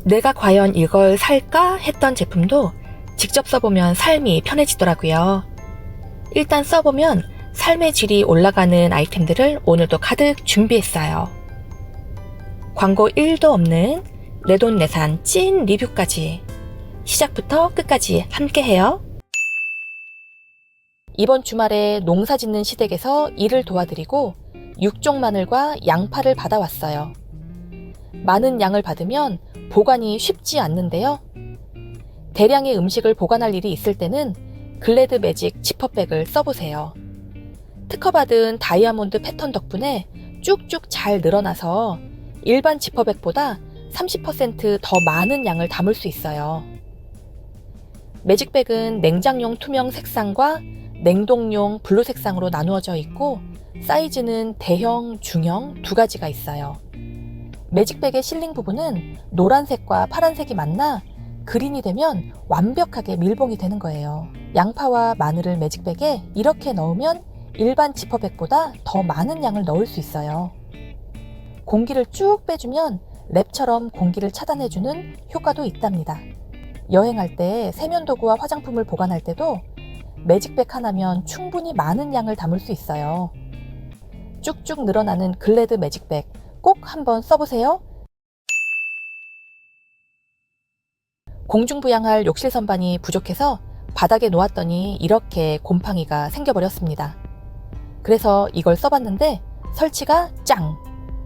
내가 과연 이걸 살까 했던 제품도 직접 써보면 삶이 편해지더라고요. 일단 써보면 삶의 질이 올라가는 아이템들을 오늘도 가득 준비했어요. 광고 1도 없는 내돈내산 찐 리뷰까지 시작부터 끝까지 함께해요. 이번 주말에 농사 짓는 시댁에서 일을 도와드리고 육종 마늘과 양파를 받아왔어요. 많은 양을 받으면 보관이 쉽지 않는데요. 대량의 음식을 보관할 일이 있을 때는 글래드 매직 지퍼백을 써보세요. 특허받은 다이아몬드 패턴 덕분에 쭉쭉 잘 늘어나서 일반 지퍼백보다 30% 더 많은 양을 담을 수 있어요. 매직백은 냉장용 투명 색상과 냉동용 블루 색상으로 나누어져 있고 사이즈는 대형, 중형 두 가지가 있어요. 매직백의 실링 부분은 노란색과 파란색이 만나 그린이 되면 완벽하게 밀봉이 되는 거예요. 양파와 마늘을 매직백에 이렇게 넣으면 일반 지퍼백보다 더 많은 양을 넣을 수 있어요. 공기를 쭉 빼주면 랩처럼 공기를 차단해주는 효과도 있답니다. 여행할 때 세면도구와 화장품을 보관할 때도 매직백 하나면 충분히 많은 양을 담을 수 있어요. 쭉쭉 늘어나는 글래드 매직백 꼭 한번 써보세요. 공중부양할 욕실 선반이 부족해서 바닥에 놓았더니 이렇게 곰팡이가 생겨버렸습니다. 그래서 이걸 써봤는데 설치가 짱!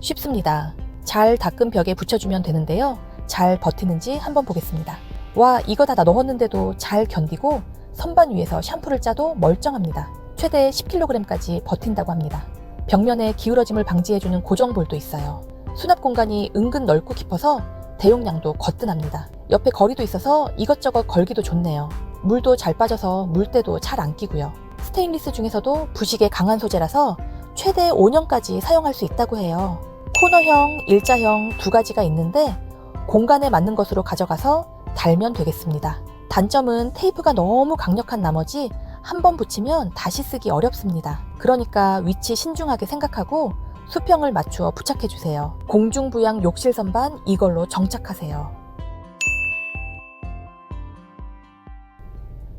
쉽습니다. 잘 닦은 벽에 붙여주면 되는데요. 잘 버티는지 한번 보겠습니다. 와, 이거 다 넣었는데도 잘 견디고 선반 위에서 샴푸를 짜도 멀쩡합니다. 최대 10kg까지 버틴다고 합니다. 벽면의 기울어짐을 방지해주는 고정볼도 있어요. 수납 공간이 은근 넓고 깊어서 대용량도 거뜬합니다. 옆에 거리도 있어서 이것저것 걸기도 좋네요. 물도 잘 빠져서 물때도 잘 안 끼고요. 스테인리스 중에서도 부식에 강한 소재라서 최대 5년까지 사용할 수 있다고 해요. 코너형, 일자형 두 가지가 있는데 공간에 맞는 것으로 가져가서 달면 되겠습니다. 단점은 테이프가 너무 강력한 나머지 한번 붙이면 다시 쓰기 어렵습니다. 그러니까 위치 신중하게 생각하고 수평을 맞추어 부착해주세요. 공중부양 욕실 선반 이걸로 정착하세요.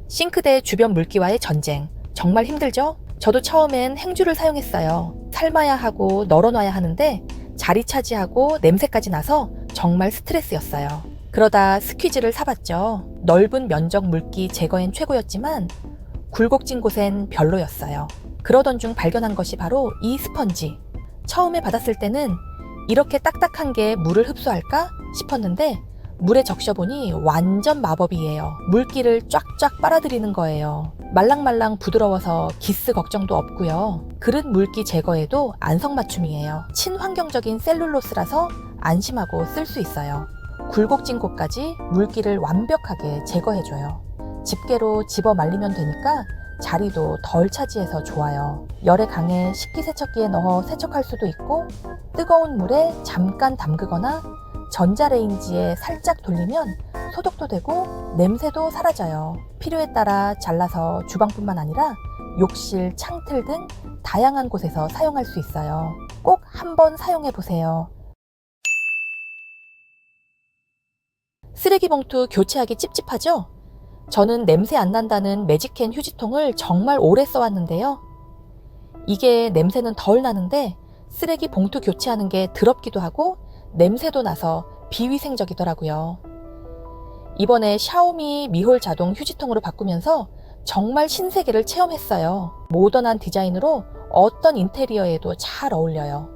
싱크대 주변 물기와의 전쟁 정말 힘들죠? 저도 처음엔 행주를 사용했어요. 삶아야 하고 널어놔야 하는데 자리 차지하고 냄새까지 나서 정말 스트레스였어요. 그러다 스퀴즈를 사봤죠. 넓은 면적 물기 제거엔 최고였지만 굴곡진 곳엔 별로였어요. 그러던 중 발견한 것이 바로 이 스펀지. 처음에 받았을 때는 이렇게 딱딱한 게 물을 흡수할까 싶었는데 물에 적셔보니 완전 마법이에요. 물기를 쫙쫙 빨아들이는 거예요. 말랑말랑 부드러워서 기스 걱정도 없고요. 그릇 물기 제거에도 안성맞춤이에요. 친환경적인 셀룰로스라서 안심하고 쓸 수 있어요. 굴곡진 곳까지 물기를 완벽하게 제거해줘요. 집게로 집어 말리면 되니까 자리도 덜 차지해서 좋아요. 열에 강해 식기세척기에 넣어 세척할 수도 있고 뜨거운 물에 잠깐 담그거나 전자레인지에 살짝 돌리면 소독도 되고 냄새도 사라져요. 필요에 따라 잘라서 주방뿐만 아니라 욕실, 창틀 등 다양한 곳에서 사용할 수 있어요. 꼭 한번 사용해보세요. 쓰레기 봉투 교체하기 찝찝하죠? 저는 냄새 안 난다는 매직캔 휴지통을 정말 오래 써왔는데요. 이게 냄새는 덜 나는데 쓰레기 봉투 교체하는 게 더럽기도 하고 냄새도 나서 비위생적이더라고요. 이번에 샤오미 미홀 자동 휴지통으로 바꾸면서 정말 신세계를 체험했어요. 모던한 디자인으로 어떤 인테리어에도 잘 어울려요.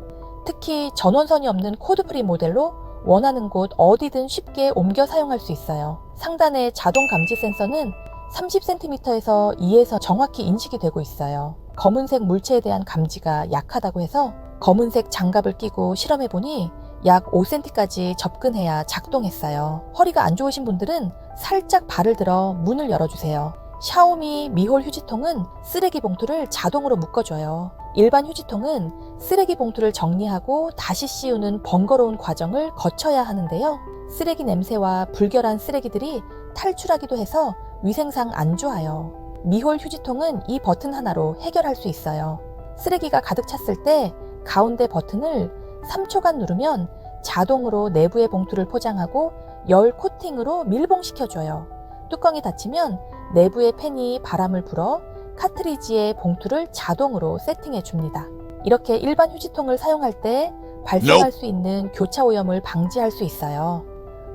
특히 전원선이 없는 코드프리 모델로 원하는 곳 어디든 쉽게 옮겨 사용할 수 있어요. 상단의 자동 감지 센서는 30cm에서 2에서 정확히 인식이 되고 있어요. 검은색 물체에 대한 감지가 약하다고 해서 검은색 장갑을 끼고 실험해보니 약 5cm까지 접근해야 작동했어요. 허리가 안 좋으신 분들은 살짝 발을 들어 문을 열어주세요. 샤오미 미홀 휴지통은 쓰레기 봉투를 자동으로 묶어줘요. 일반 휴지통은 쓰레기 봉투를 정리하고 다시 씌우는 번거로운 과정을 거쳐야 하는데요. 쓰레기 냄새와 불결한 쓰레기들이 탈출하기도 해서 위생상 안 좋아요. 미홀 휴지통은 이 버튼 하나로 해결할 수 있어요. 쓰레기가 가득 찼을 때 가운데 버튼을 3초간 누르면 자동으로 내부의 봉투를 포장하고 열 코팅으로 밀봉시켜줘요. 뚜껑이 닫히면 내부의 팬이 바람을 불어 카트리지의 봉투를 자동으로 세팅해 줍니다. 이렇게 일반 휴지통을 사용할 때 발생할 수 있는 교차 오염을 방지할 수 있어요.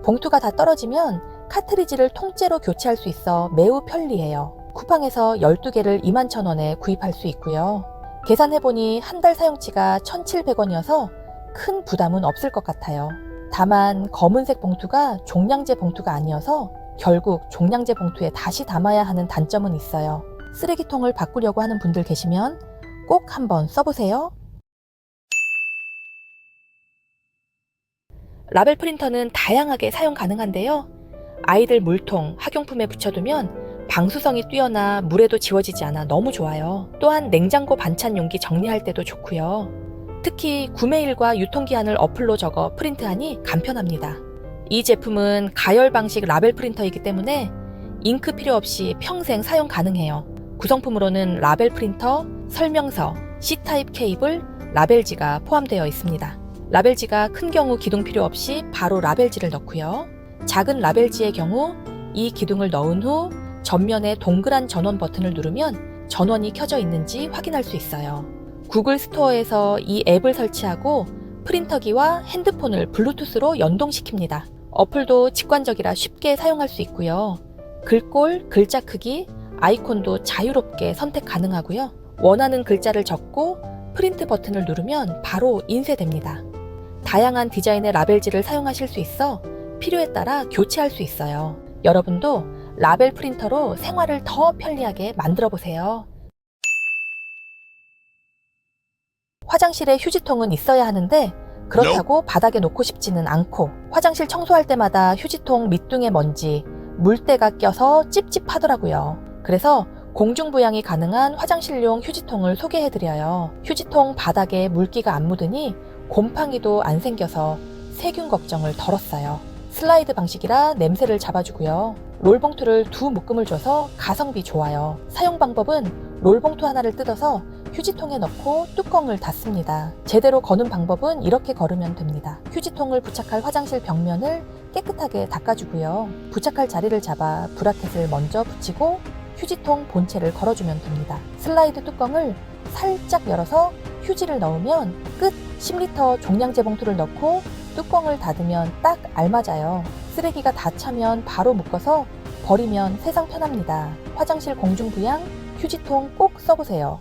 봉투가 다 떨어지면 카트리지를 통째로 교체할 수 있어 매우 편리해요. 쿠팡에서 12개를 21,000원에 구입할 수 있고요. 계산해보니 한 달 사용치가 1,700원이어서 큰 부담은 없을 것 같아요. 다만 검은색 봉투가 종량제 봉투가 아니어서 결국 종량제 봉투에 다시 담아야 하는 단점은 있어요. 쓰레기통을 바꾸려고 하는 분들 계시면 꼭 한번 써보세요. 라벨 프린터는 다양하게 사용 가능한데요. 아이들 물통, 학용품에 붙여두면 방수성이 뛰어나 물에도 지워지지 않아 너무 좋아요. 또한 냉장고 반찬 용기 정리할 때도 좋고요. 특히 구매일과 유통기한을 어플로 적어 프린트하니 간편합니다. 이 제품은 가열 방식 라벨 프린터이기 때문에 잉크 필요 없이 평생 사용 가능해요. 구성품으로는 라벨 프린터, 설명서, C타입 케이블, 라벨지가 포함되어 있습니다. 라벨지가 큰 경우 기둥 필요 없이 바로 라벨지를 넣고요. 작은 라벨지의 경우 이 기둥을 넣은 후 전면에 동그란 전원 버튼을 누르면 전원이 켜져 있는지 확인할 수 있어요. 구글 스토어에서 이 앱을 설치하고 프린터기와 핸드폰을 블루투스로 연동시킵니다. 어플도 직관적이라 쉽게 사용할 수 있고요. 글꼴, 글자 크기, 아이콘도 자유롭게 선택 가능하고요. 원하는 글자를 적고 프린트 버튼을 누르면 바로 인쇄됩니다. 다양한 디자인의 라벨지를 사용하실 수 있어 필요에 따라 교체할 수 있어요. 여러분도 라벨 프린터로 생활을 더 편리하게 만들어 보세요. 화장실에 휴지통은 있어야 하는데 그렇다고 바닥에 놓고 싶지는 않고 화장실 청소할 때마다 휴지통 밑둥에 먼지, 물때가 껴서 찝찝하더라고요. 그래서 공중부양이 가능한 화장실용 휴지통을 소개해드려요. 휴지통 바닥에 물기가 안 묻으니 곰팡이도 안 생겨서 세균 걱정을 덜었어요. 슬라이드 방식이라 냄새를 잡아주고요. 롤봉투를 두 묶음을 줘서 가성비 좋아요. 사용 방법은 롤봉투 하나를 뜯어서 휴지통에 넣고 뚜껑을 닫습니다. 제대로 거는 방법은 이렇게 걸으면 됩니다. 휴지통을 부착할 화장실 벽면을 깨끗하게 닦아주고요. 부착할 자리를 잡아 브라켓을 먼저 붙이고 휴지통 본체를 걸어주면 됩니다. 슬라이드 뚜껑을 살짝 열어서 휴지를 넣으면 끝! 10리터 종량제 봉투를 넣고 뚜껑을 닫으면 딱 알맞아요. 쓰레기가 다 차면 바로 묶어서 버리면 세상 편합니다. 화장실 공중부양 휴지통 꼭 써보세요.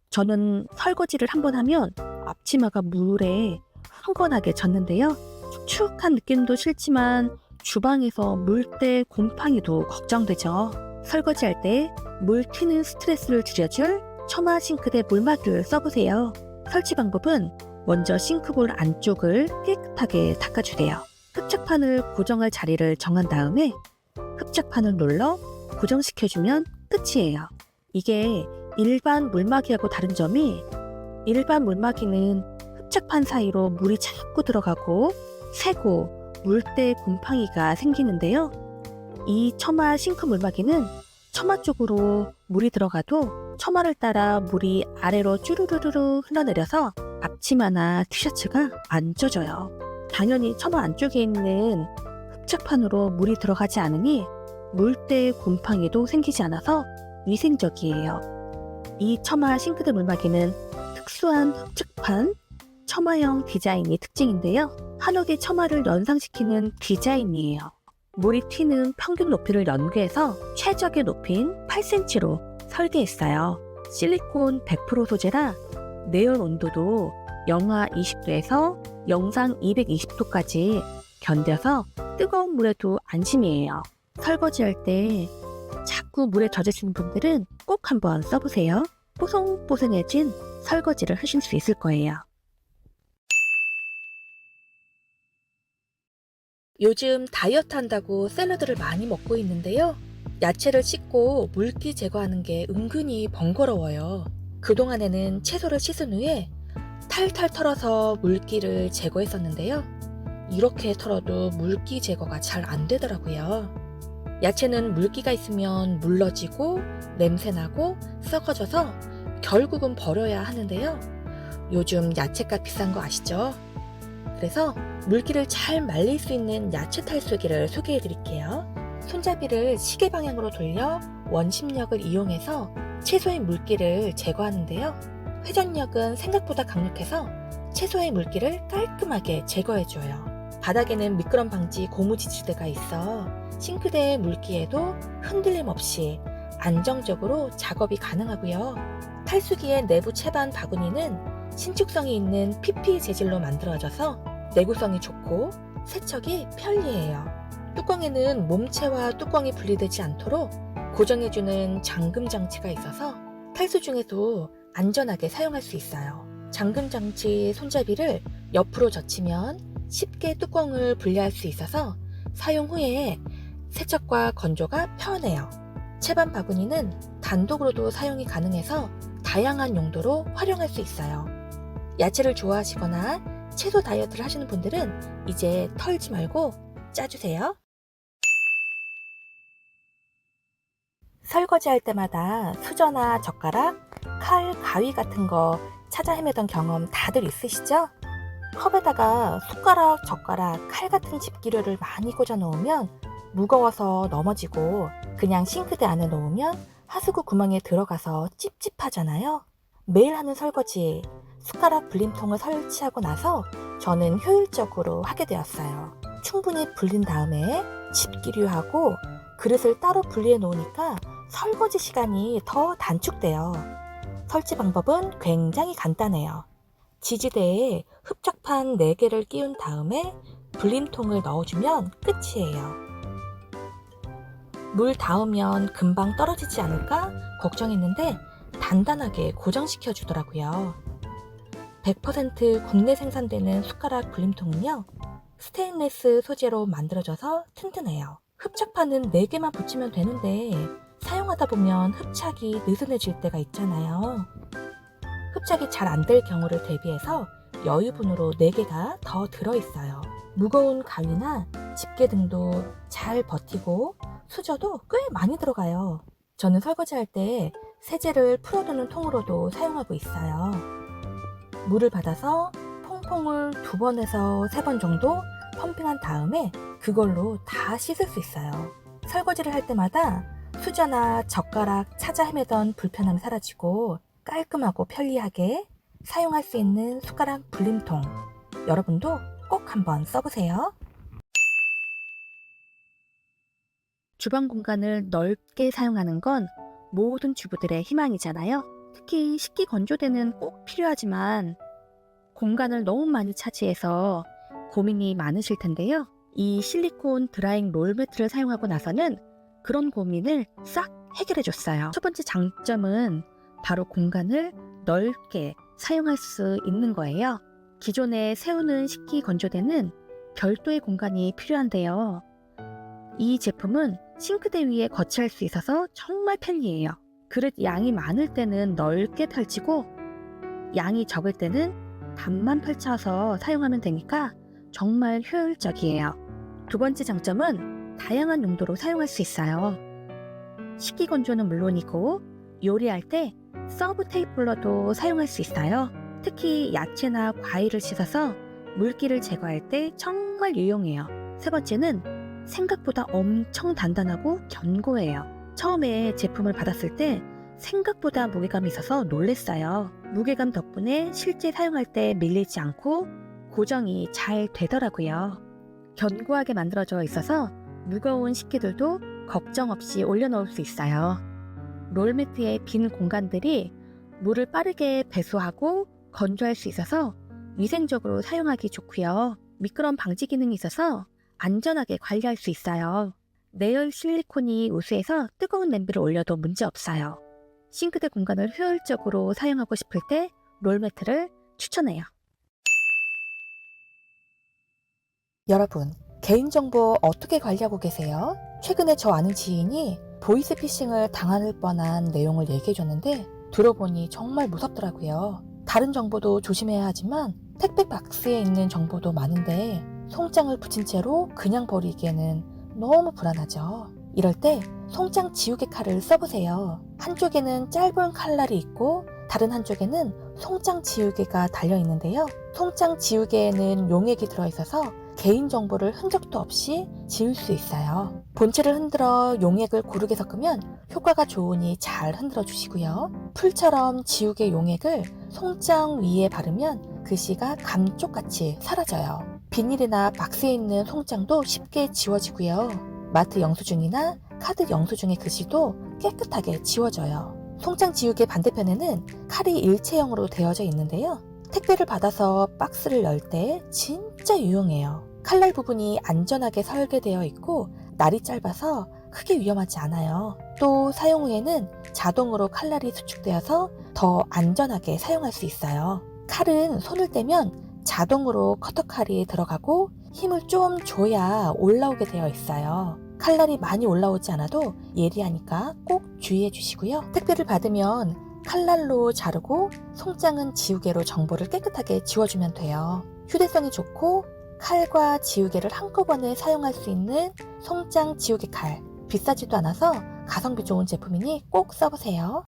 저는 설거지를 한번 하면 앞치마가 물에 흥건하게 젖는데요. 축축한 느낌도 싫지만 주방에서 물때 곰팡이도 걱정되죠. 설거지할 때 물 튀는 스트레스를 줄여줄 처마 싱크대 물막이를 써보세요. 설치 방법은 먼저 싱크볼 안쪽을 깨끗하게 닦아주세요. 흡착판을 고정할 자리를 정한 다음에 흡착판을 눌러 고정시켜주면 끝이에요. 이게 일반 물막이하고 다른 점이 일반 물막이는 흡착판 사이로 물이 자꾸 들어가고 새고 물때 곰팡이가 생기는데요. 이 처마 싱크 물막이는 처마 쪽으로 물이 들어가도 처마를 따라 물이 아래로 쭈루루루 흘러내려서 앞치마나 티셔츠가 안 젖어요. 당연히 처마 안쪽에 있는 흡착판으로 물이 들어가지 않으니 물때 곰팡이도 생기지 않아서 위생적이에요. 이 처마 싱크대 물막이는 특수한 흡착판, 처마형 디자인이 특징인데요. 한옥의 처마를 연상시키는 디자인이에요. 물이 튀는 평균 높이를 연구해서 최적의 높이인 8cm로 설계했어요. 실리콘 100% 소재라 내열 온도도 영하 20도에서 영상 220도까지 견뎌서 뜨거운 물에도 안심이에요. 설거지할 때 자꾸 물에 젖으시는 분들은 꼭 한번 써보세요. 뽀송뽀송해진 설거지를 하실 수 있을 거예요. 요즘 다이어트 한다고 샐러드를 많이 먹고 있는데요. 야채를 씻고 물기 제거하는 게 은근히 번거로워요. 그동안에는 채소를 씻은 후에 탈탈 털어서 물기를 제거했었는데요. 이렇게 털어도 물기 제거가 잘 안 되더라고요. 야채는 물기가 있으면 물러지고 냄새나고 썩어져서 결국은 버려야 하는데요. 요즘 야채값 비싼 거 아시죠? 그래서 물기를 잘 말릴 수 있는 야채 탈수기를 소개해 드릴게요. 손잡이를 시계 방향으로 돌려 원심력을 이용해서 채소의 물기를 제거하는데요. 회전력은 생각보다 강력해서 채소의 물기를 깔끔하게 제거해줘요. 바닥에는 미끄럼 방지 고무 지지대가 있어 싱크대의 물기에도 흔들림 없이 안정적으로 작업이 가능하고요. 탈수기의 내부 채반 바구니는 신축성이 있는 PP 재질로 만들어져서 내구성이 좋고 세척이 편리해요. 뚜껑에는 몸체와 뚜껑이 분리되지 않도록 고정해주는 잠금 장치가 있어서 탈수 중에도 안전하게 사용할 수 있어요. 잠금 장치 손잡이를 옆으로 젖히면 쉽게 뚜껑을 분리할 수 있어서 사용 후에 세척과 건조가 편해요. 채반 바구니는 단독으로도 사용이 가능해서 다양한 용도로 활용할 수 있어요. 야채를 좋아하시거나 채소 다이어트를 하시는 분들은 이제 털지 말고 짜주세요. 설거지할 때마다 수저나 젓가락, 칼, 가위 같은 거 찾아 헤매던 경험 다들 있으시죠? 컵에다가 숟가락, 젓가락, 칼 같은 집기류를 많이 꽂아 놓으면 무거워서 넘어지고 그냥 싱크대 안에 놓으면 하수구 구멍에 들어가서 찝찝하잖아요. 매일 하는 설거지, 숟가락 불림통을 설치하고 나서 저는 효율적으로 하게 되었어요. 충분히 불린 다음에 집기류하고 그릇을 따로 분리해 놓으니까 설거지 시간이 더 단축돼요. 설치 방법은 굉장히 간단해요. 지지대에 흡착판 4개를 끼운 다음에 불림통을 넣어주면 끝이에요. 물 닿으면 금방 떨어지지 않을까 걱정했는데 단단하게 고정시켜 주더라고요. 100% 국내 생산되는 숟가락 불림통은요, 스테인리스 소재로 만들어져서 튼튼해요. 흡착판은 4개만 붙이면 되는데 사용하다 보면 흡착이 느슨해질 때가 있잖아요. 흡착이 잘 안 될 경우를 대비해서 여유분으로 4개가 더 들어있어요. 무거운 가위나 집게 등도 잘 버티고 수저도 꽤 많이 들어가요. 저는 설거지할 때 세제를 풀어두는 통으로도 사용하고 있어요. 물을 받아서 퐁퐁을 2번에서 3번 정도 펌핑한 다음에 그걸로 다 씻을 수 있어요. 설거지를 할 때마다 수저나 젓가락 찾아 헤매던 불편함이 사라지고 깔끔하고 편리하게 사용할 수 있는 숟가락 불림통, 여러분도 꼭 한번 써보세요. 주방 공간을 넓게 사용하는 건 모든 주부들의 희망이잖아요. 특히 식기 건조대는 꼭 필요하지만 공간을 너무 많이 차지해서 고민이 많으실 텐데요. 이 실리콘 드라잉 롤매트를 사용하고 나서는 그런 고민을 싹 해결해줬어요. 첫 번째 장점은 바로 공간을 넓게 사용할 수 있는 거예요. 기존에 세우는 식기 건조대는 별도의 공간이 필요한데요. 이 제품은 싱크대 위에 거치할 수 있어서 정말 편리해요. 그릇 양이 많을 때는 넓게 펼치고 양이 적을 때는 반만 펼쳐서 사용하면 되니까 정말 효율적이에요. 두 번째 장점은 다양한 용도로 사용할 수 있어요. 식기 건조는 물론이고 요리할 때 서브 테이블러도 사용할 수 있어요. 특히 야채나 과일을 씻어서 물기를 제거할 때 정말 유용해요. 세 번째는 생각보다 엄청 단단하고 견고해요. 처음에 제품을 받았을 때 생각보다 무게감이 있어서 놀랬어요. 무게감 덕분에 실제 사용할 때 밀리지 않고 고정이 잘 되더라고요. 견고하게 만들어져 있어서 무거운 식기들도 걱정 없이 올려놓을 수 있어요. 롤매트의 빈 공간들이 물을 빠르게 배수하고 건조할 수 있어서 위생적으로 사용하기 좋고요. 미끄럼 방지 기능이 있어서 안전하게 관리할 수 있어요. 내열 실리콘이 우수해서 뜨거운 냄비를 올려도 문제 없어요. 싱크대 공간을 효율적으로 사용하고 싶을 때 롤매트를 추천해요. 여러분, 개인정보 어떻게 관리하고 계세요? 최근에 저 아는 지인이 보이스피싱을 당할 뻔한 내용을 얘기해줬는데 들어보니 정말 무섭더라고요. 다른 정보도 조심해야 하지만 택배 박스에 있는 정보도 많은데 송장을 붙인 채로 그냥 버리기에는 너무 불안하죠. 이럴 때 송장 지우개 칼을 써보세요. 한쪽에는 짧은 칼날이 있고 다른 한쪽에는 송장 지우개가 달려 있는데요. 송장 지우개에는 용액이 들어있어서 개인정보를 흔적도 없이 지울 수 있어요. 본체를 흔들어 용액을 고르게 섞으면 효과가 좋으니 잘 흔들어 주시고요. 풀처럼 지우개 용액을 송장 위에 바르면 글씨가 감쪽같이 사라져요. 비닐이나 박스에 있는 송장도 쉽게 지워지고요. 마트 영수증이나 카드 영수증의 글씨도 깨끗하게 지워져요. 송장 지우개 반대편에는 칼이 일체형으로 되어져 있는데요. 택배를 받아서 박스를 열 때 진짜 유용해요. 칼날 부분이 안전하게 설계되어 있고 날이 짧아서 크게 위험하지 않아요. 또 사용 후에는 자동으로 칼날이 수축되어서 더 안전하게 사용할 수 있어요. 칼은 손을 떼면 자동으로 커터칼이 들어가고 힘을 좀 줘야 올라오게 되어 있어요. 칼날이 많이 올라오지 않아도 예리하니까 꼭 주의해 주시고요. 택배를 받으면 칼날로 자르고 송장은 지우개로 정보를 깨끗하게 지워주면 돼요. 휴대성이 좋고 칼과 지우개를 한꺼번에 사용할 수 있는 송장 지우개 칼. 비싸지도 않아서 가성비 좋은 제품이니 꼭 써보세요.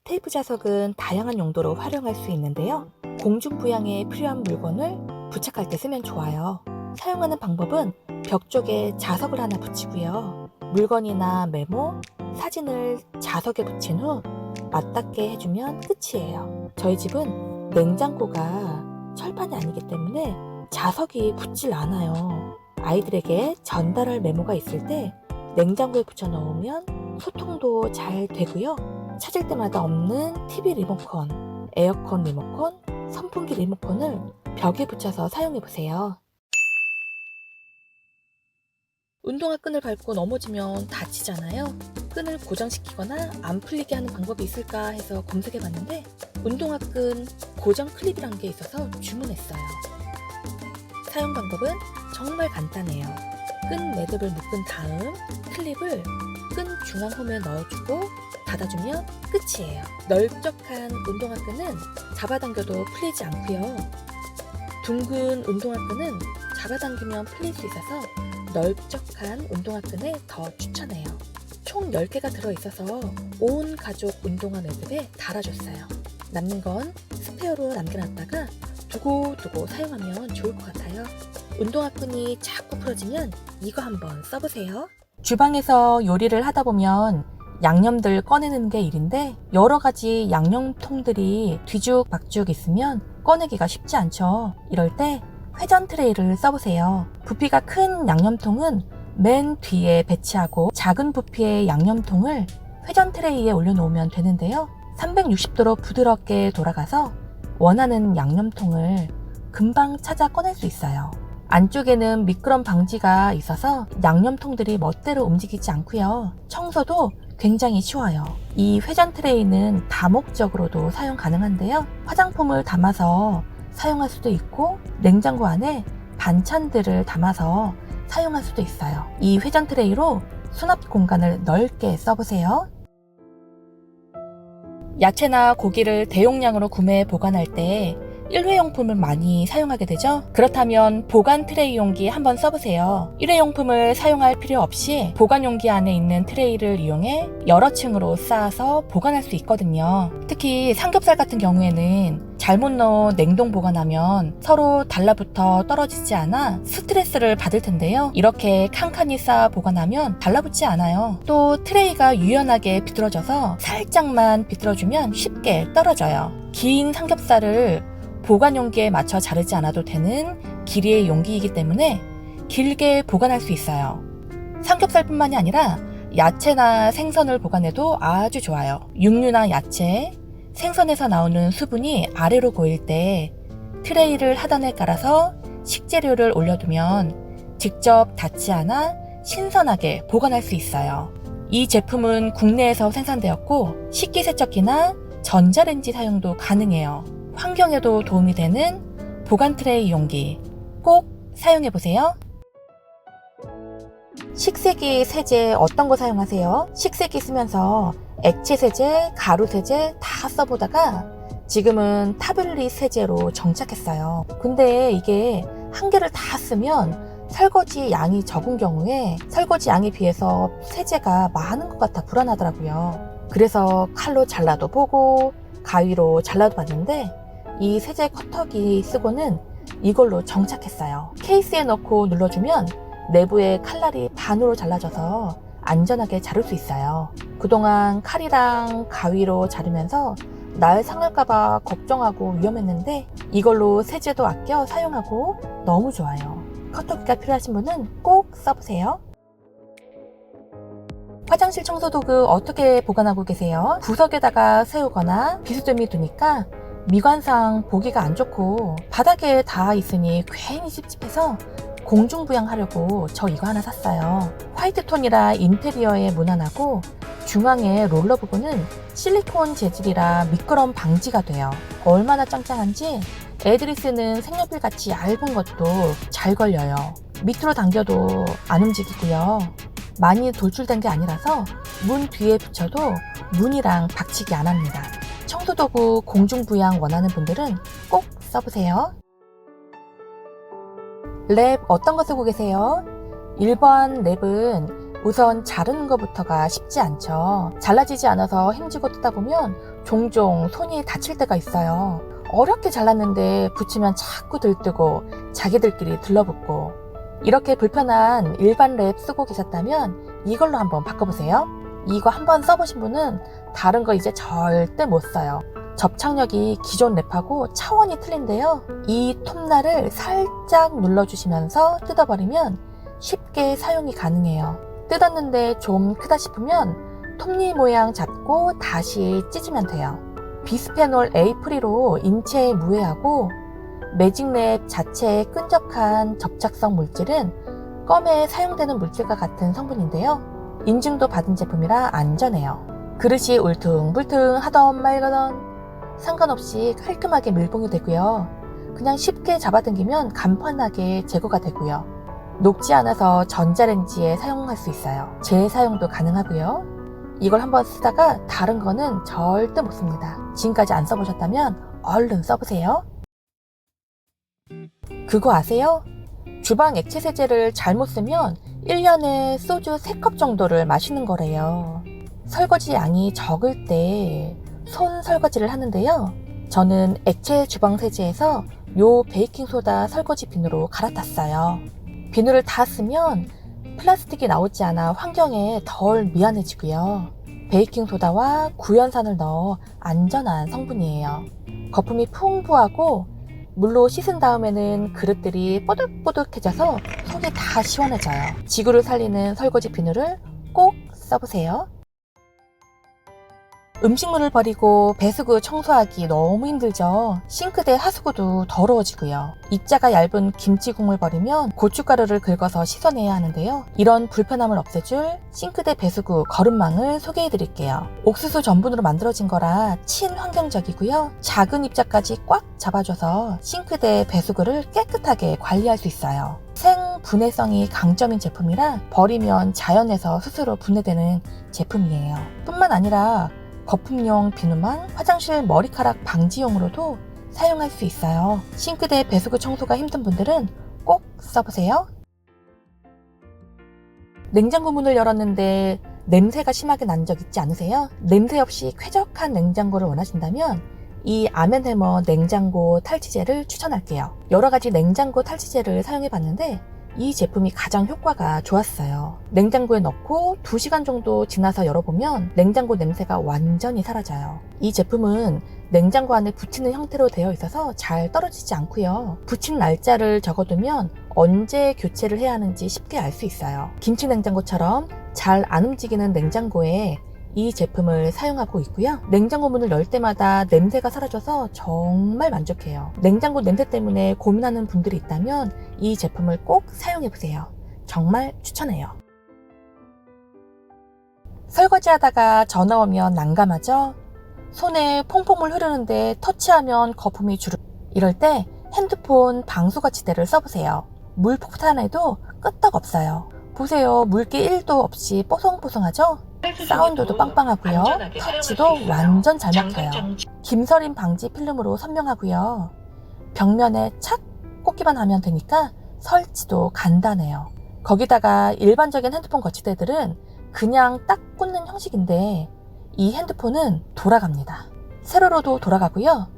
테이프 자석은 다양한 용도로 활용할 수 있는데요. 공중부양에 필요한 물건을 부착할 때 쓰면 좋아요. 사용하는 방법은 벽 쪽에 자석을 하나 붙이고요. 물건이나 메모, 사진을 자석에 붙인 후 맞닿게 해주면 끝이에요. 저희 집은 냉장고가 철판이 아니기 때문에 자석이 붙질 않아요. 아이들에게 전달할 메모가 있을 때 냉장고에 붙여 넣으면 소통도 잘 되고요. 찾을 때마다 없는 TV 리모컨, 에어컨 리모컨, 선풍기 리모컨을 벽에 붙여서 사용해보세요. 운동화 끈을 밟고 넘어지면 다치잖아요. 끈을 고정시키거나 안 풀리게 하는 방법이 있을까 해서 검색해봤는데 운동화 끈 고정 클립이란 게 있어서 주문했어요. 사용 방법은 정말 간단해요. 끈 매듭을 묶은 다음 클립을 끈 중앙홈에 넣어주고 닫아주면 끝이에요. 널쩍한 운동화 끈은 잡아당겨도 풀리지 않고요. 둥근 운동화 끈은 잡아당기면 풀릴 수 있어서 널쩍한 운동화 끈을 더 추천해요. 총 10개가 들어있어서 온 가족 운동화 매듭에 달아줬어요. 남는 건 스페어로 남겨놨다가 두고두고 사용하면 좋을 것 같아요. 운동화 끈이 자꾸 풀어지면 이거 한번 써보세요. 주방에서 요리를 하다 보면 양념들 꺼내는 게 일인데 여러 가지 양념통들이 뒤죽박죽 있으면 꺼내기가 쉽지 않죠. 이럴 때 회전 트레이를 써보세요. 부피가 큰 양념통은 맨 뒤에 배치하고 작은 부피의 양념통을 회전 트레이에 올려놓으면 되는데요. 360도로 부드럽게 돌아가서 원하는 양념통을 금방 찾아 꺼낼 수 있어요. 안쪽에는 미끄럼 방지가 있어서 양념통들이 멋대로 움직이지 않고요. 청소도 굉장히 쉬워요. 이 회전 트레이는 다목적으로도 사용 가능한데요. 화장품을 담아서 사용할 수도 있고 냉장고 안에 반찬들을 담아서 사용할 수도 있어요. 이 회전 트레이로 수납 공간을 넓게 써보세요. 야채나 고기를 대용량으로 구매해 보관할 때 일회용품을 많이 사용하게 되죠. 그렇다면 보관 트레이 용기 한번 써보세요. 일회용품을 사용할 필요 없이 보관 용기 안에 있는 트레이를 이용해 여러 층으로 쌓아서 보관할 수 있거든요. 특히 삼겹살 같은 경우에는 잘못 넣어 냉동 보관하면 서로 달라붙어 떨어지지 않아 스트레스를 받을 텐데요. 이렇게 칸칸이 쌓아 보관하면 달라붙지 않아요. 또 트레이가 유연하게 비틀어져서 살짝만 비틀어주면 쉽게 떨어져요. 긴 삼겹살을 보관 용기에 맞춰 자르지 않아도 되는 길이의 용기이기 때문에 길게 보관할 수 있어요. 삼겹살뿐만이 아니라 야채나 생선을 보관해도 아주 좋아요. 육류나 야채, 생선에서 나오는 수분이 아래로 고일 때 트레이를 하단에 깔아서 식재료를 올려두면 직접 닿지 않아 신선하게 보관할 수 있어요. 이 제품은 국내에서 생산되었고 식기세척기나 전자레인지 사용도 가능해요. 환경에도 도움이 되는 보관 트레이 용기 꼭 사용해보세요. 식세기, 세제 어떤 거 사용하세요? 식세기 쓰면서 액체 세제, 가루 세제 다 써보다가 지금은 타블릿 세제로 정착했어요. 근데 이게 한 개를 다 쓰면 설거지 양이 적은 경우에 설거지 양에 비해서 세제가 많은 것 같아 불안하더라고요. 그래서 칼로 잘라도 보고 가위로 잘라도 봤는데 이 세제 커터기 쓰고는 이걸로 정착했어요. 케이스에 넣고 눌러주면 내부의 칼날이 반으로 잘라져서 안전하게 자를 수 있어요. 그동안 칼이랑 가위로 자르면서 날 상할까봐 걱정하고 위험했는데 이걸로 세제도 아껴 사용하고 너무 좋아요. 커터기가 필요하신 분은 꼭 써보세요. 화장실 청소도구 어떻게 보관하고 계세요? 구석에다가 세우거나 비스듬히 두니까 미관상 보기가 안 좋고 바닥에 닿아 있으니 괜히 찝찝해서 공중부양하려고 저 이거 하나 샀어요. 화이트 톤이라 인테리어에 무난하고 중앙에 롤러 부분은 실리콘 재질이라 미끄럼 방지가 돼요. 얼마나 짱짱한지 애들이 쓰는 색연필 같이 얇은 것도 잘 걸려요. 밑으로 당겨도 안 움직이고요. 많이 돌출된 게 아니라서 문 뒤에 붙여도 문이랑 박치기 안 합니다. 청소도구 공중부양 원하는 분들은 꼭 써보세요. 랩 어떤 거 쓰고 계세요? 1번 랩은 우선 자르는 것부터가 쉽지 않죠. 잘라지지 않아서 힘주고 뜯다 보면 종종 손이 다칠 때가 있어요. 어렵게 잘랐는데 붙이면 자꾸 들뜨고 자기들끼리 들러붙고 이렇게 불편한 일반 랩 쓰고 계셨다면 이걸로 한번 바꿔보세요. 이거 한번 써보신 분은 다른 거 이제 절대 못 써요. 접착력이 기존 랩하고 차원이 틀린데요. 이 톱날을 살짝 눌러주시면서 뜯어버리면 쉽게 사용이 가능해요. 뜯었는데 좀 크다 싶으면 톱니 모양 잡고 다시 찢으면 돼요. 비스페놀 A 프리로 인체에 무해하고 매직랩 자체의 끈적한 접착성 물질은 껌에 사용되는 물질과 같은 성분인데요. 인증도 받은 제품이라 안전해요. 그릇이 울퉁불퉁 하던 말거던 상관없이 깔끔하게 밀봉이 되고요. 그냥 쉽게 잡아당기면 간편하게 제거가 되고요. 녹지 않아서 전자레인지에 사용할 수 있어요. 재사용도 가능하고요. 이걸 한번 쓰다가 다른 거는 절대 못 씁니다. 지금까지 안 써보셨다면 얼른 써보세요. 그거 아세요? 주방 액체 세제를 잘못 쓰면 1년에 소주 3컵 정도를 마시는 거래요. 설거지 양이 적을 때 손 설거지를 하는데요. 저는 액체 주방 세제에서 요 베이킹소다 설거지 비누로 갈아탔어요. 비누를 다 쓰면 플라스틱이 나오지 않아 환경에 덜 미안해지고요. 베이킹소다와 구연산을 넣어 안전한 성분이에요. 거품이 풍부하고 물로 씻은 다음에는 그릇들이 뽀득뽀득해져서 속이 다 시원해져요. 지구를 살리는 설거지 비누를 꼭 써보세요. 음식물을 버리고 배수구 청소하기 너무 힘들죠. 싱크대 하수구도 더러워지고요. 입자가 얇은 김치 국물 버리면 고춧가루를 긁어서 씻어내야 하는데요. 이런 불편함을 없애줄 싱크대 배수구 거름망을 소개해 드릴게요. 옥수수 전분으로 만들어진 거라 친환경적이고요. 작은 입자까지 꽉 잡아줘서 싱크대 배수구를 깨끗하게 관리할 수 있어요. 생분해성이 강점인 제품이라 버리면 자연에서 스스로 분해되는 제품이에요. 뿐만 아니라 거품용 비누망, 화장실 머리카락 방지용으로도 사용할 수 있어요. 싱크대 배수구 청소가 힘든 분들은 꼭 써보세요. 냉장고 문을 열었는데 냄새가 심하게 난 적 있지 않으세요? 냄새 없이 쾌적한 냉장고를 원하신다면 이 아멘해머 냉장고 탈취제를 추천할게요. 여러 가지 냉장고 탈취제를 사용해 봤는데 이 제품이 가장 효과가 좋았어요. 냉장고에 넣고 2시간 정도 지나서 열어보면 냉장고 냄새가 완전히 사라져요. 이 제품은 냉장고 안에 붙이는 형태로 되어 있어서 잘 떨어지지 않고요. 붙인 날짜를 적어두면 언제 교체를 해야 하는지 쉽게 알 수 있어요. 김치 냉장고처럼 잘 안 움직이는 냉장고에 이 제품을 사용하고 있고요. 냉장고 문을 열 때마다 냄새가 사라져서 정말 만족해요. 냉장고 냄새 때문에 고민하는 분들이 있다면 이 제품을 꼭 사용해보세요. 정말 추천해요. 설거지하다가 전화 오면 난감하죠? 손에 퐁퐁물 흐르는데 터치하면 거품이 주르. 이럴 때 핸드폰 방수거치대를 써보세요. 물 폭탄에도 끄떡없어요. 보세요. 물기 1도 없이 뽀송뽀송하죠? 사운드도 빵빵하고요. 터치도 완전 잘 먹혀요. 김서림 방지 필름으로 선명하고요. 벽면에 착 꽂기만 하면 되니까 설치도 간단해요. 거기다가 일반적인 핸드폰 거치대들은 그냥 딱 꽂는 형식인데 이 핸드폰은 돌아갑니다. 세로로도 돌아가고요.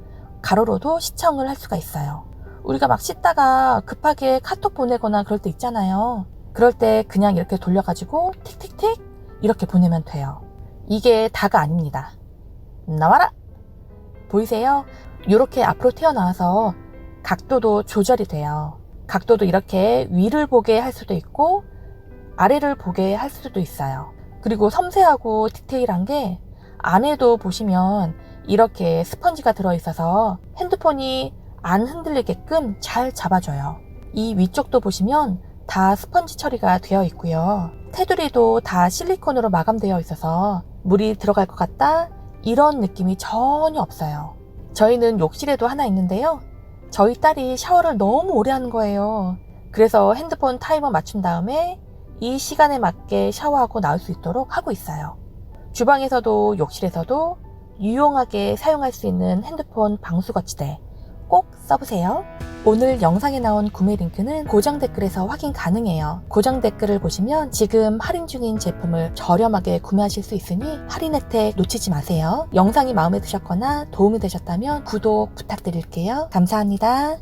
가로로도 시청을 할 수가 있어요. 우리가 막 씻다가 급하게 카톡 보내거나 그럴 때 있잖아요. 그럴 때 그냥 이렇게 돌려가지고 틱틱틱 이렇게 보내면 돼요. 이게 다가 아닙니다. 나와라! 보이세요? 이렇게 앞으로 튀어나와서 각도도 조절이 돼요. 각도도 이렇게 위를 보게 할 수도 있고 아래를 보게 할 수도 있어요. 그리고 섬세하고 디테일한 게 안에도 보시면 이렇게 스펀지가 들어있어서 핸드폰이 안 흔들리게끔 잘 잡아줘요. 이 위쪽도 보시면 다 스펀지 처리가 되어 있고요. 테두리도 다 실리콘으로 마감되어 있어서 물이 들어갈 것 같다? 이런 느낌이 전혀 없어요. 저희는 욕실에도 하나 있는데요. 저희 딸이 샤워를 너무 오래 하는 거예요. 그래서 핸드폰 타이머 맞춘 다음에 이 시간에 맞게 샤워하고 나올 수 있도록 하고 있어요. 주방에서도 욕실에서도 유용하게 사용할 수 있는 핸드폰 방수거치대 꼭 써보세요. 오늘 영상에 나온 구매 링크는 고정 댓글에서 확인 가능해요. 고정 댓글을 보시면 지금 할인 중인 제품을 저렴하게 구매하실 수 있으니 할인 혜택 놓치지 마세요. 영상이 마음에 드셨거나 도움이 되셨다면 구독 부탁드릴게요. 감사합니다.